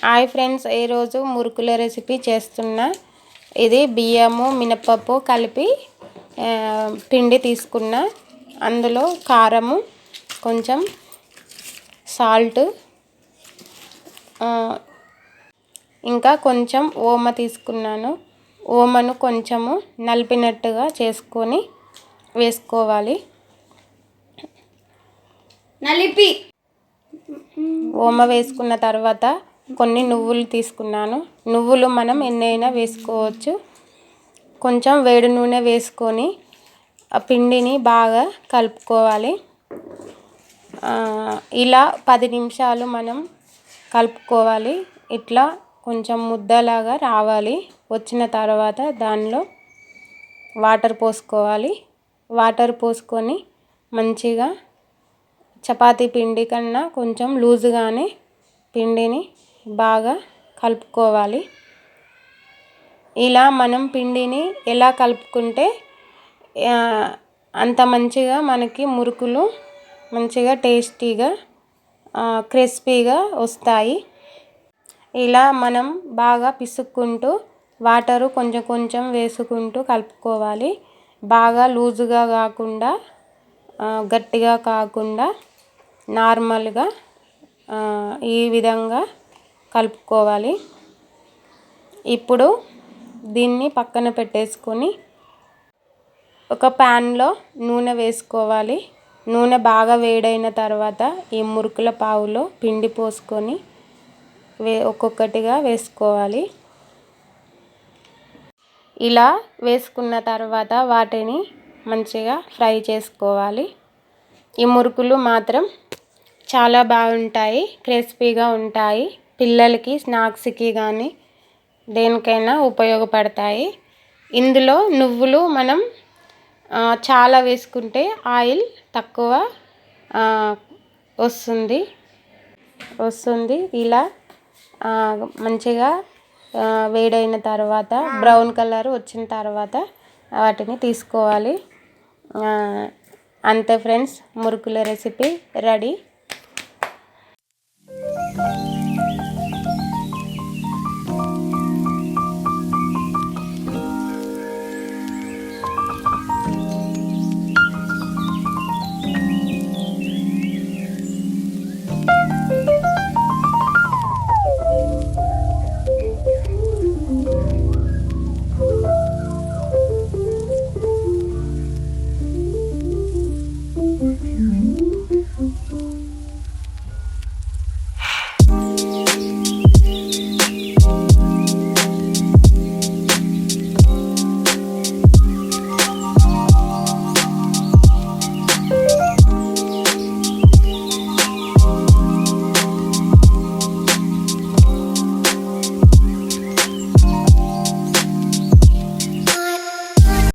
Hi friends, ఈరోజు మురుకుల recipe చేస్తున్నా. ఇది బియ్యము మినపప్పు కలిపి పిండి తీసుకున్నా. అందులో కారము, కొంచెం సాల్ట్, ఇంకా కొంచెం ఓమ తీసుకున్నాను. ఓమను కొంచెము నలిపినట్టుగా చేసుకొని వేసుకోవాలి. ఓమ వేసుకున్న తర్వాత కొన్ని నువ్వులు తీసుకున్నాను. నువ్వులు మనం ఎన్నైనా వేసుకోవచ్చు. కొంచెం వేడి నూనె వేసుకొని ఆ పిండిని బాగా కలుపుకోవాలి. ఇలా 10 నిమిషాలు మనం కలుపుకోవాలి. ఇట్లా కొంచెం ముద్దలాగా రావాలి. వచ్చిన తర్వాత దానిలో వాటర్ పోసుకోవాలి. వాటర్ పోసుకొని మంచిగా చపాతీ పిండి కన్నా కొంచెం లూజుగానే పిండిని బాగా కలుపుకోవాలి. ఇలా మనం పిండిని ఎలా కలుపుకుంటే అంత మంచిగా మనకి మురుకులు మంచిగా టేస్టీగా క్రిస్పీగా వస్తాయి. ఇలా మనం బాగా పిసుక్కుంటూ వాటరు కొంచెం కొంచెం వేసుకుంటూ కలుపుకోవాలి. బాగా లూజుగా కాకుండా గట్టిగా కాకుండా నార్మల్గా ఈ విధంగా కలుపుకోవాలి. ఇప్పుడు దీన్ని పక్కన పెట్టేసుకొని ఒక ప్యాన్లో నూనె వేసుకోవాలి. నూనె బాగా వేడైన తర్వాత ఈ మురుకుల పావులో పిండి పోసుకొని ఒక్కొక్కటిగా వేసుకోవాలి. ఇలా వేసుకున్న తర్వాత వాటిని మంచిగా ఫ్రై చేసుకోవాలి. ఈ మురుకులు మాత్రం చాలా బాగుంటాయి, క్రిస్పీగా ఉంటాయి. పిల్లలకి స్నాక్స్కి కానీ దేనికైనా ఉపయోగపడతాయి. ఇందులో నువ్వులు మనం చాలా వేసుకుంటే ఆయిల్ తక్కువ వస్తుంది. ఇలా మంచిగా వేడైన తర్వాత బ్రౌన్ కలర్ వచ్చిన తర్వాత వాటిని తీసుకోవాలి. అంతే ఫ్రెండ్స్, మురుకుల రెసిపీ రెడీ.